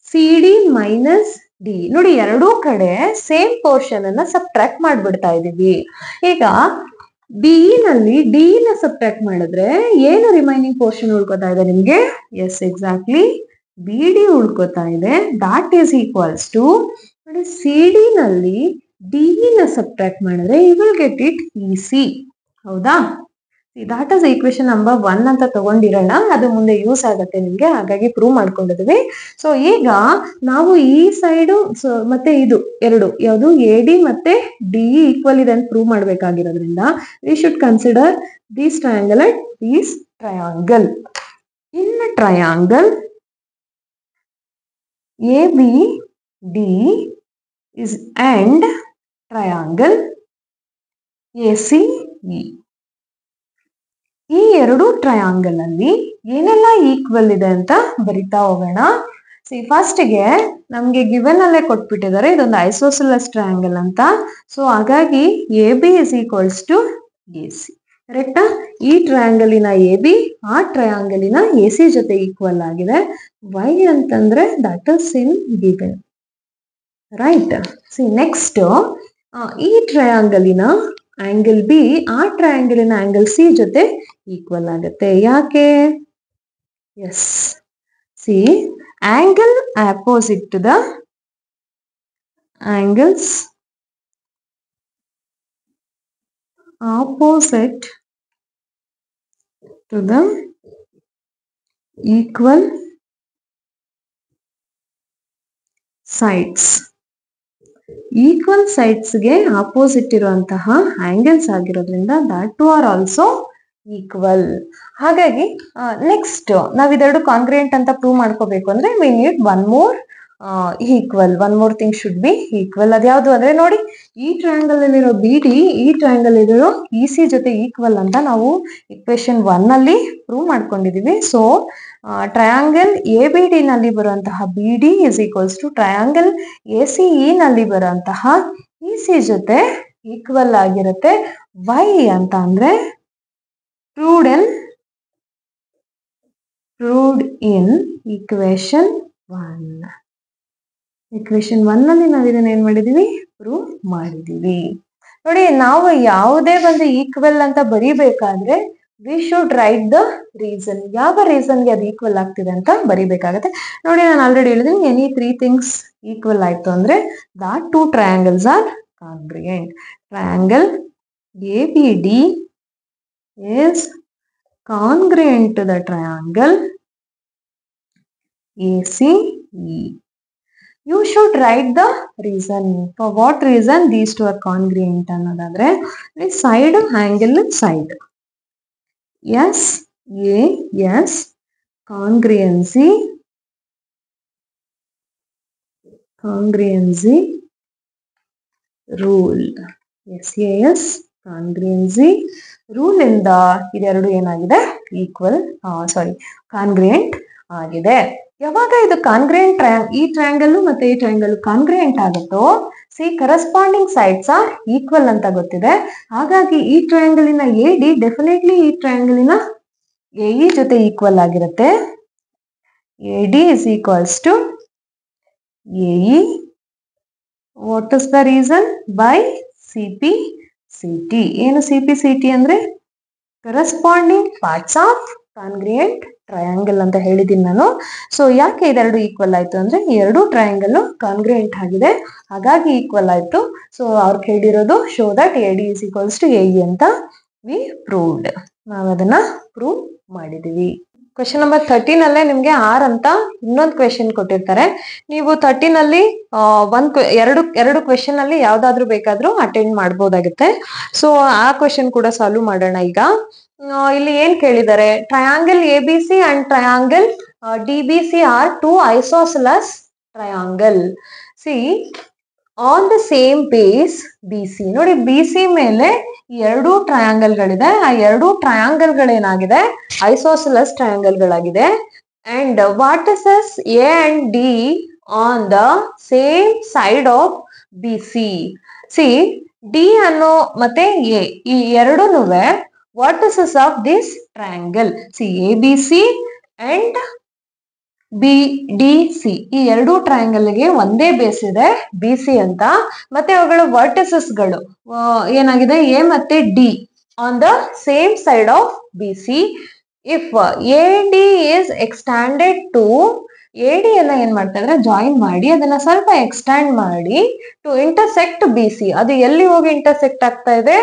C D minus D. ನೋಡಿ ಎರಡೂ ಕಡೆ ಸೇಮ್ ಪೋರ್ಷನ್ ಅನ್ನ ಸಬ್ಟ್ರಾಕ್ಟ್ ಮಾಡ್ಬಿಡ್ತಾ ಇದೀವಿ. ಈಗ ಬಿಇ ನಲ್ಲಿ ಡಿ ನ ಸಬ್ಟ್ರಾಕ್ಟ್ ಮಾಡಿದ್ರೆ ಏನು ರಿಮೈನಿಂಗ್ ಪೋರ್ಷನ್ ಉಳ್ಕೋತಾ ಇದೆ ನಿಮ್ಗೆ? ಎಸ್, ಎಕ್ಸಾಕ್ಟ್ಲಿ ಬಿ ಡಿ ಉಳ್ಕೋತಾ ಇದೆ. ದಾಟ್ ಈಸ್ ಈಕ್ವಲ್ಸ್ ಟು ನೋಡಿ ಸಿ ಡಿ ನಲ್ಲಿ ಡಿ ನ ಸಬ್ಟ್ರಾಕ್ಟ್ ಮಾಡಿದ್ರೆ you will get it E C. ಹೌದಾ? ದಾಟ್ ಇಸ್ ಈಕ್ವೇಶನ್ ನಂಬರ್ 1 ಅಂತ ತಗೊಂಡಿರೋಣ, ಅದು ಮುಂದೆ ಯೂಸ್ ಆಗುತ್ತೆ ನಿಮ್ಗೆ, ಹಾಗಾಗಿ ಪ್ರೂವ್ ಮಾಡ್ಕೊಂಡಿದ್ವಿ. ಸೊ ಈಗ ನಾವು ಈ ಸೈಡು ಮತ್ತೆ ಇದು ಎರಡು ಯಾವುದು ಎ ಡಿ ಮತ್ತೆ ಡಿ ಈಕ್ವಲ್ ಇದೆ ಅಂತ ಪ್ರೂವ್ ಮಾಡ್ಬೇಕಾಗಿರೋದ್ರಿಂದ we should consider these triangle and these triangle. In triangle A B D is and triangle ACE. ಈ ಎರಡು ಟ್ರಯಾಂಗಲ್ ಅಲ್ಲಿ ಏನೆಲ್ಲ ಈಕ್ವಲ್ ಇದೆ ಅಂತ ಬರಿತಾ ಹೋಗೋಣ. ಸಿ ಫಸ್ಟ್ಗೆ ನಮ್ಗೆ ಗಿವನ್ ಅಲ್ಲೇ ಕೊಟ್ಬಿಟ್ಟಿದ್ದಾರೆ, ಇದೊಂದು ಐಸೋಸಿಲಸ್ ಟ್ರಯಾಂಗಲ್ ಅಂತ. ಸೊ ಹಾಗಾಗಿ A B is equals to A C. ಕರೆಕ್ಟಾ? ಈ ಟ್ರಯಾಂಗಲಿನ ಎ ಬಿ ಆ ಟ್ರಯಾಂಗಲಿನ ಎ ಸಿ ಜೊತೆ ಈಕ್ವಲ್ ಆಗಿದೆ. ವೈ ಅಂತಂದ್ರೆ that is in given. Right. See next ಈ ಟ್ರಯಾಂಗಲಿನ ಆಂಗಲ್ ಬಿ ಆ ಟ್ರಯಾಂಗಲಿನ ಆಂಗಲ್ ಸಿ ಜೊತೆ ಈಕ್ವಲ್ ಆಗುತ್ತೆ. ಯಾಕೆ? Yes, see angle opposite to the angles opposite to the equal sides. Equal ಸೈಡ್ಸ್ಗೆ ಆಪೋಸಿಟ್ ಇರುವಂತಹ ಆಂಗಲ್ಸ್ ಆಗಿರೋದ್ರಿಂದ that two are also equal. ಹಾಗಾಗಿ ನೆಕ್ಸ್ಟ್ ನಾವ್ ಇದೆರಡು ಕಾಂಗ್ರಿಯೆಂಟ್ ಅಂತ ಪ್ರೂವ್ ಮಾಡ್ಕೋಬೇಕು ಅಂದ್ರೆ we need one more equal. One more thing should be equal. ಅದ್ಯಾವುದು ಅಂದ್ರೆ ನೋಡಿ, ಈ ಟ್ರಯಾಂಗಲ್ ಅಲ್ಲಿರೋ ಬಿ ಡಿ ಈ ಟ್ರಯಾಂಗಲ್ ಇರೋ ಇ ಸಿ ಜೊತೆ ಈಕ್ವಲ್ ಅಂತ ನಾವು ಇಕ್ವೇಶನ್ 1 ಅಲ್ಲಿ ಪ್ರೂವ್ ಮಾಡ್ಕೊಂಡಿದೀವಿ. So triangle A B D ನಲ್ಲಿ ಬರುವಂತಹ B D is equals to triangle A C E ನಲ್ಲಿ ಬರುವಂತಹ ಇ ಸಿ ಜೊತೆ ಈಕ್ವಲ್ ಆಗಿರುತ್ತೆ. ವೈ ಅಂತ ಅಂದ್ರೆ proved in equation 1. equation 1 ನಲ್ಲಿ ನಾವು ಇದನ್ನ ಏನ್ ಮಾಡಿದೀವಿ, ಪ್ರೂವ್ ಮಾಡಿದೀವಿ. ನೋಡಿ, ನಾವು ಯಾವುದೇ ಒಂದು ಈಕ್ವಲ್ ಅಂತ ಬರಿಬೇಕಾದ್ರೆ we should write the reason. ಯಾವ ರೀಸನ್ಗೆ ಅದು ಈಕ್ವಲ್ ಆಗ್ತಿದೆ ಅಂತ ಬರಿಬೇಕಾಗತ್ತೆ. ನೋಡಿ, ನಾನು ಆಲ್ರೆಡಿ ಹೇಳಿದೀನಿ, ಎನಿ 3 ಥಿಂಗ್ಸ್ ಈಕ್ವಲ್ ಆಯ್ತು ಅಂದ್ರೆ that 2 triangles are congruent. Triangle ABD is congruent to the triangle ACE. You should write the reason. For what reason these two are congruent ಅನ್ನೋದಾದ್ರೆ side angle side. Yes, A, yes, congruency rule. Yes, yes, congruency rule ಇಂದ ಇದೆರಡು ಏನಾಗಿದೆ, equal ಕಾಂಗ್ರಿಯೆಂಟ್ ಆಗಿದೆ. ಯಾವಾಗ ಇದು ಕಾಂಗ್ರಿಯೆಂಟ್ ಈ triangle ಮತ್ತೆ ಈ ಟ್ರಯಾಂಗಲ್ ಕಾಂಗ್ರಿಯೆಂಟ್ ಆಗುತ್ತೋ, see corresponding sides are equal ಅಂತ ಗೊತ್ತಿದೆ. ಹಾಗಾಗಿ ಈ ಟ್ರಯಾಂಗಲಿನ ಎ ಡಿ ಡೆಫಿನೆಟ್ಲಿ ಈ ಟ್ರಯಾಂಗಲಿನ ಎ ಇ ಜೊತೆ ಈಕ್ವಲ್ ಆಗಿರುತ್ತೆ. A D is equals to A E. What is the reason? By C P C T. ಏನು ಸಿ ಪಿ ಸಿ ಟಿ ಅಂದ್ರೆ corresponding parts of congruent triangle ಅಂತ ಹೇಳಿದೀನಿ ನಾನು. So ಯಾಕೆ ಇದೆರಡು ಈಕ್ವಲ್ ಆಯ್ತು ಅಂದ್ರೆ ಎರಡು ಟ್ರಯಾಂಗಲ್ ಕಾಂಗ್ರಿಯೆಂಟ್ ಆಗಿದೆ, ಹಾಗಾಗಿ ಈಕ್ವಲ್ ಆಯ್ತು. ಸೊ ಅವ್ರು ಹೇಳಿರೋದು show that A D is equals to A E ಅಂತ ವಿ ಪ್ರೂವ್ಡ್. ನಾವು ಅದನ್ನ ಪ್ರೂವ್ ಮಾಡಿದೀವಿ. ಕ್ವೆಶನ್ ನಂಬರ್ 13 ಅಲ್ಲೇ ನಿಮ್ಗೆ ಆರ್ ಅಂತ ಇನ್ನೊಂದು ಕ್ವೆಶನ್ ಕೊಟ್ಟಿರ್ತಾರೆ. ನೀವು 13 ಅಲ್ಲಿ ಎರಡು ಕ್ವೆಶನ್ ಅಲ್ಲಿ ಯಾವ್ದಾದ್ರು ಬೇಕಾದ್ರೂ ಅಟೆಂಡ್ ಮಾಡ್ಬೋದಾಗುತ್ತೆ. ಸೊ ಆ ಕ್ವೆಶನ್ ಕೂಡ ಸಾಲ್ವ್ ಮಾಡೋಣ ಈಗ. ಇಲ್ಲಿ ಏನ್ ಕೇಳಿದ್ದಾರೆ, triangle A B C and triangle D B C are two isosceles triangle. See on the same base B C. ನೋಡಿ, ಬಿ ಸಿ ಮೇಲೆ ಎರಡು ಟ್ರಯಾಂಗಲ್ ಗಳಿದೆ. ಆ ಎರಡು ಟ್ರಯಾಂಗಲ್ ಗಳೇನಾಗಿದೆ, ಐಸೋಸೆಲಸ್ ಟ್ರಯಾಂಗಲ್ ಗಳಾಗಿದೆ. And vertices A and D on the same side of B C. C D ಅನ್ನೋ ಮತ್ತೆ ಎ ಈ ಎರಡೂನು vertices of this triangle. C A B C and B D C ಈ ಎರಡು ಟ್ರಯಾಂಗಲ್ಗೆ ಒಂದೇ ಬೇಸ್ ಇದೆ ಬಿ ಸಿ ಅಂತ. ಮತ್ತೆ ಅವುಗಳ ವರ್ಟಿಸಸ್ ಗಳು ಏನಾಗಿದೆ, ಎ ಮತ್ತೆ D on the same side of B C. If A D is extended to, A D ಅನ್ನ ಏನ್ ಮಾಡ್ತಾ ಇದ್ರೆ ಜಾಯಿನ್ ಮಾಡಿ ಅದನ್ನ ಸ್ವಲ್ಪ ಎಕ್ಸ್ಟ್ಯಾಂಡ್ ಮಾಡಿ ಟು ಇಂಟರ್ಸೆಕ್ಟ್ ಬಿ ಸಿ. ಅದು ಎಲ್ಲಿ ಹೋಗಿ ಇಂಟರ್ಸೆಕ್ಟ್ ಆಗ್ತಾ ಇದೆ,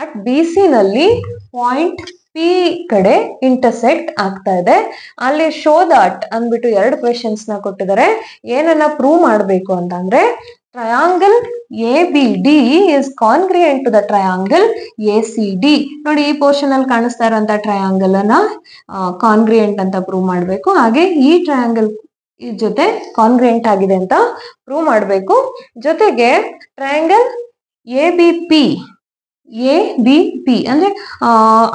ಅಟ್ ಬಿ ಸಿ ನಲ್ಲಿ ಪಾಯಿಂಟ್ ಪಿ ಕಡೆ ಇಂಟರ್ಸೆಕ್ಟ್ ಆಗ್ತಾ ಇದೆ. ಅಲ್ಲಿ ಶೋ ದಟ್ ಅಂದ್ಬಿಟ್ಟು ಎರಡು ಕ್ವೆಶನ್ಸ್ ನ ಕೊಟ್ಟಿದ್ದಾರೆ. ಏನನ್ನ ಪ್ರೂವ್ ಮಾಡಬೇಕು ಅಂತಂದ್ರೆ triangle A B D is congruent to the triangle A C D. ನೋಡಿ, ಈ ಪೋರ್ಷನ್ ಅಲ್ಲಿ ಕಾಣಿಸ್ತಾ ಇರೋಂತ ಟ್ರಯಾಂಗಲ್ ಅನ್ನ ಕಾನ್ಗ್ರಿಯೆಂಟ್ ಅಂತ ಪ್ರೂವ್ ಮಾಡಬೇಕು. ಹಾಗೆ ಈ ಟ್ರಯಾಂಗಲ್ ಜೊತೆ ಕಾನ್ಗ್ರಿಯೆಂಟ್ ಆಗಿದೆ ಅಂತ ಪ್ರೂವ್ ಮಾಡಬೇಕು. ಜೊತೆಗೆ ಟ್ರಯಾಂಗಲ್ ಎ ಬಿ ಪಿ ಅಂದ್ರೆ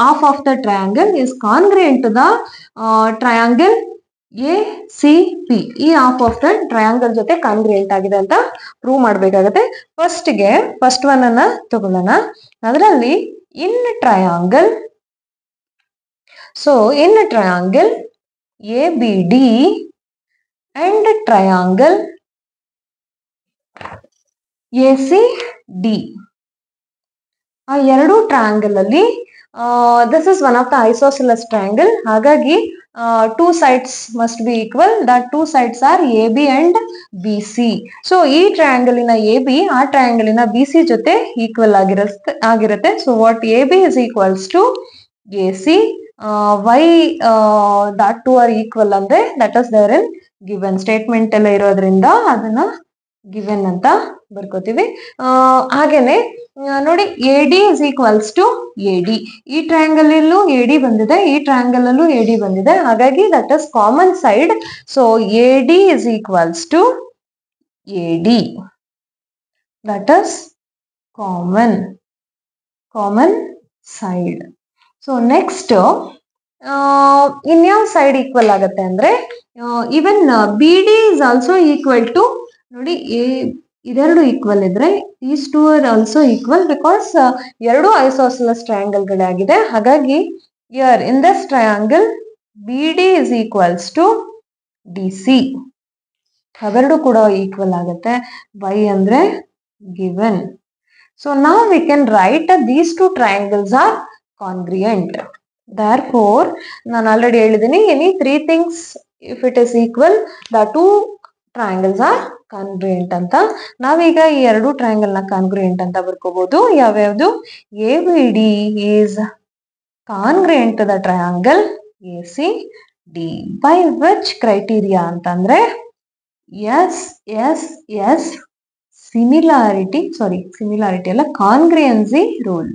half of the triangle is congruent to the triangle ACP. ಈ half of the triangle ಜೊತೆ ಕಾಂಗ್ರಿಯೆಂಟ್ ಆಗಿದೆ ಅಂತ ಪ್ರೂವ್ ಮಾಡಬೇಕಾಗುತ್ತೆ. ಫಸ್ಟ್ ಒನ್ ಅನ್ನ ತಗೊಳ್ಳೋಣ. ಅದರಲ್ಲಿ in triangle ABD and triangle ACD. ಆ ಎರಡು ಟ್ರಯಾಂಗಲ್ ಅಲ್ಲಿ this is one of the isosceles triangle. ಹಾಗಾಗಿ two sides must be equal. That two sides are A B and B C. So ಈ ಟ್ರಯಾಂಗಲಿನ A B ಆ ಟ್ರಯಾಂಗಲಿನ B C ಜೊತೆ equal ಆಗಿರುತ್ತೆ. So what A B is equals to A C. Why that two are equal ಅಂದ್ರೆ that is there in given statement ಎಲ್ಲ ಇರೋದ್ರಿಂದ ಅದನ್ನ ಗಿವನ್ ಅಂತ ಬರ್ಕೋತೀವಿ. ಹಾಗೇನೆ ನೋಡಿ A D is equals to A D. ಈ ಟ್ರಯಾಂಗಲ್ ಅಲ್ಲೂ ಎ ಡಿ ಬಂದಿದೆ, ಈ ಟ್ರಯಾಂಗಲ್ ಅಲ್ಲೂ ಎ ಡಿ ಬಂದಿದೆ. ಹಾಗಾಗಿ that is common side. So A D is equals to A D. That is common side. So next ಇನ್ಯಾವ side equal ಆಗತ್ತೆ ಅಂದ್ರೆ even B D is also equal to, ನೋಡಿ ಇದೆರಡು ಈಕ್ವಲ್ ಇದ್ರೆ these two are also equal because ಎರಡು isosceles triangle ಗಳಾಗಿದೆ. ಹಾಗಾಗಿ here in this triangle B D is equals to D C. ಅವೆರಡು ಕೂಡ ಈಕ್ವಲ್ ಆಗುತ್ತೆ. ವೈ ಅಂದ್ರೆ given. So now we can write these two triangles are congruent. Therefore ನಾನು already ಹೇಳಿದ್ದೀನಿ, any three things if it is equal the two triangles are congruent ಅಂತ. ನಾವೀಗ ಈ ಎರಡು ಟ್ರಯಾಂಗಲ್ ನ congruent ಅಂತ ಬರ್ಕೋಬಹುದು. ಯಾವ್ಯಾವ್ದು? A B D is congruent to the triangle A C D. by which criteria ಅಂತಂದ್ರೆ ಎಸ್ ಸಿಮಿಲಾರಿಟಿ ಅಲ್ಲ, ಕಾಂಗ್ರಿಯನ್ಸಿ ರೂಲ್.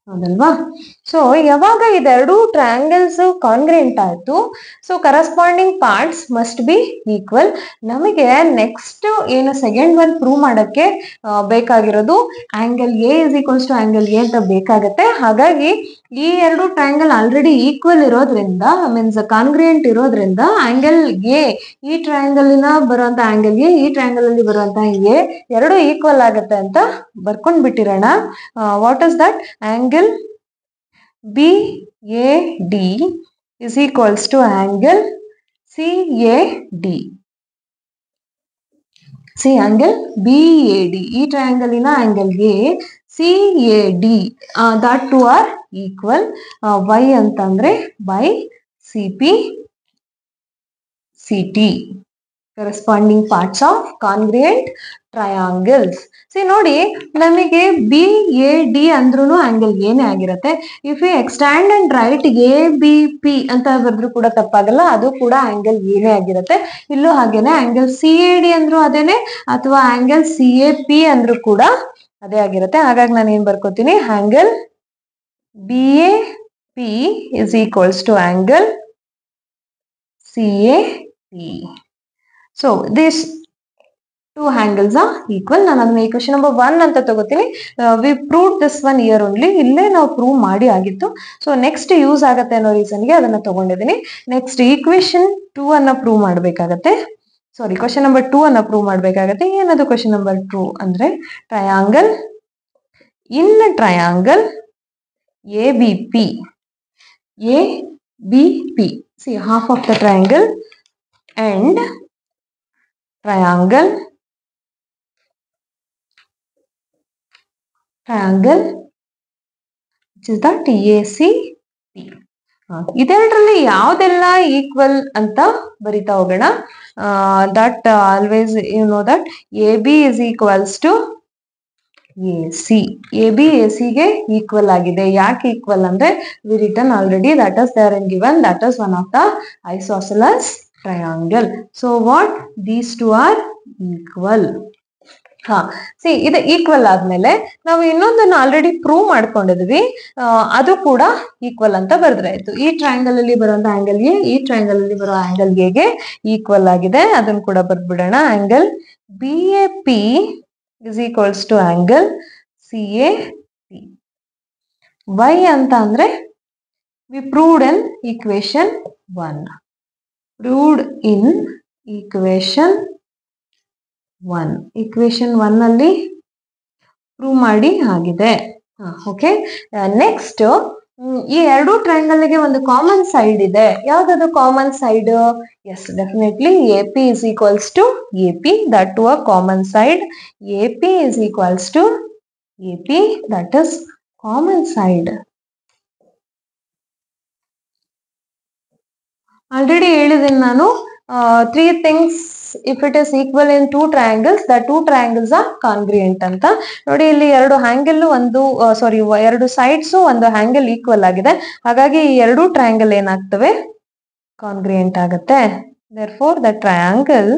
ಹೌದಲ್ವಾ? ಸೊ ಯಾವಾಗ ಇದೆರಡು ಟ್ರಯಾಂಗಲ್ಸ್ ಕಾಂಗ್ರೆಂಟ್ ಆಯ್ತು, so corresponding parts must be equal. ನಮಗೆ ನೆಕ್ಸ್ಟ್ ಏನು ಸೆಕೆಂಡ್ ಒನ್ ಪ್ರೂವ್ ಮಾಡಕ್ಕೆ ಬೇಕಾಗಿರೋದು angle A is equals to angle A ಅಂತ ಬೇಕಾಗತ್ತೆ. ಹಾಗಾಗಿ ಈ ಎರಡು ಟ್ರಯಾಂಗಲ್ ಆಲ್ರೆಡಿ ಈಕ್ವಲ್ ಇರೋದ್ರಿಂದ, ಮೀನ್ಸ್ ಕಾಂಗ್ರಿಯಂಟ್ ಇರೋದ್ರಿಂದ ಆಂಗಲ್ ಎ, ಈ ಟ್ರಯಾಂಗಲ್ ಬರುವಂತ ಆಂಗಲ್ ಎ, ಈ ಟ್ರಯಾಂಗಲ್ ಅಲ್ಲಿ ಬರುವಂತ ಎ ಎರಡು ಈಕ್ವಲ್ ಆಗತ್ತೆ ಅಂತ ಬರ್ಕೊಂಡ್ ಬಿಟ್ಟಿರೋಣ. What is that? Angle B A D is equals to angle CAD. See, angle BAD, ಈ ಟ್ರಯಾಂಗಲಿನ angle A, CAD, that two are equal. Y ಅಂತಂದ್ರೆ by CP CT, corresponding parts of congruent triangles. See ನೋಡಿ, ನಮಗೆ B A D ಅಂದ್ರೂ angle ಏನೇ ಆಗಿರುತ್ತೆ. If you extend and write A B P ಅಂತ ಬರೆದ್ರು ಕೂಡ ತಪ್ಪಾಗಲ್ಲ, ಅದು ಕೂಡ ಆಂಗಲ್ ಏನೇ ಆಗಿರುತ್ತೆ. ಇಲ್ಲೂ ಹಾಗೇನೆ ಆಂಗಲ್ ಸಿ ಎ ಡಿ ಅಂದ್ರೂ ಅದೇನೆ, ಅಥವಾ ಆಂಗಲ್ ಸಿ ಎ ಪಿ ಅಂದ್ರೂ ಕೂಡ ಅದೇ ಆಗಿರುತ್ತೆ. ಹಾಗಾಗಿ ನಾನು ಏನ್ ಬರ್ಕೋತೀನಿ, angle B A P is equals to angle C A P. So this two angles are equal. ನಾನು ಅದನ್ನ equation number 1 ಅಂತ ತಗೋತೀನಿ. we proved this one here only. ಇಲ್ಲೇ ನಾವು ಪ್ರೂವ್ ಮಾಡಿ ಆಗಿತ್ತು. ಸೊ ನೆಕ್ಸ್ಟ್ ಯೂಸ್ ಆಗತ್ತೆ ಅನ್ನೋ ರೀಸನ್ಗೆ ಅದನ್ನ ತಗೊಂಡಿದ್ದೀನಿ. ನೆಕ್ಸ್ಟ್ equation 2 ಅನ್ನ ಪ್ರೂವ್ ಮಾಡಬೇಕಾಗತ್ತೆ. ಸಾರಿ, ಕ್ವಶನ್ ನಂಬರ್ 2 ಅನ್ನ ಪ್ರೂವ್ ಮಾಡಬೇಕಾಗತ್ತೆ. ಏನದು ಕ್ವಶನ್ ನಂಬರ್ 2 ಅಂದ್ರೆ, triangle in triangle A B P, see half of the triangle and triangle which is that ACP. ಇದೆರಡರಲ್ಲಿ ಯಾವ್ದೆಲ್ಲ ಈಕ್ವಲ್ ಅಂತ ಬರಿತಾ ಹೋಗೋಣ. That always you know that A B is equals to A C. A B A ಸಿಗೆ equal ಆಗಿದೆ. ಯಾಕೆ equal ಅಂದ್ರೆ, we written already, that is there in given, that is one of the isosceles triangle. So what, these two are equal. See ಇದು equal ಆದ್ಮೇಲೆ ನಾವು ಇನ್ನೊಂದನ್ನು already prove ಮಾಡ್ಕೊಂಡಿದ್ವಿ, ಅದು ಕೂಡ ಈಕ್ವಲ್ ಅಂತ ಬರೆದ್ರೆ ಆಯ್ತು. ಈ ಟ್ರಯಾಂಗಲ್ ಅಲ್ಲಿ ಬರುವಂತ ಆಂಗಲ್ ಎ, ಈ ಟ್ರಯಾಂಗಲ್ ಅಲ್ಲಿ ಬರೋ ಆಂಗಲ್ ಎಗೆ ಈಕ್ವಲ್ ಆಗಿದೆ. ಅದನ್ನು ಕೂಡ ಬರ್ಬಿಡೋಣ. Angle B A P is equals to angle C A P. Why ಅಂತ ಅಂದ್ರೆ, we proved in equation 1. Equation 1 ಅಲ್ಲಿ ಪ್ರೂವ್ ಮಾಡಿ ಆಗಿದೆ. ಓಕೆ, ನೆಕ್ಸ್ಟ್ ಈ ಎರಡು ಟ್ರಯಾಂಗಲ್ ಗೆ ಒಂದು ಕಾಮನ್ ಸೈಡ್ ಇದೆ. ಯಾವ್ದದು common side? Yes, definitely AP is equals to AP, that to a common side. AP is equals to AP, that is common side. Already ಹೇಳಿದ್ದೀನಿ ನಾನು, 3 things if it is equal in 2 triangles, the 2 triangles are congruent ಅಂತ. ನೋಡಿ, ಇಲ್ಲಿ ಎರಡು angle ಎರಡು sides ಒಂದು angle equal ಆಗಿದೆ. ಹಾಗಾಗಿ ಈ ಎರಡು ಟ್ರಯಾಂಗಲ್ ಏನಾಗ್ತವೆ? ಕಾಂಗ್ರಿಯೆಂಟ್ ಆಗುತ್ತೆ. therefore the triangle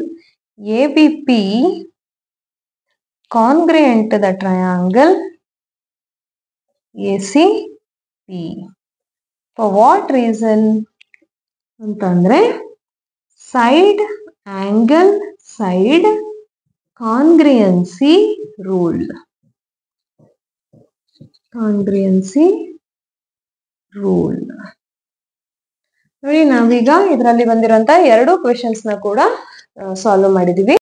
ABP congruent to the triangle ACP. For what reason? ಅಂತಂದ್ರೆ side angle side congruency rule. Congruency rule ನೋಡಿ, ನಾವೀಗ ಇದರಲ್ಲಿ ಬಂದಿರುವಂತಹ 2 ಕ್ವೆಶನ್ಸ್ ನ ಕೂಡ ಸಾಲ್ವ್ ಮಾಡಿದೀವಿ.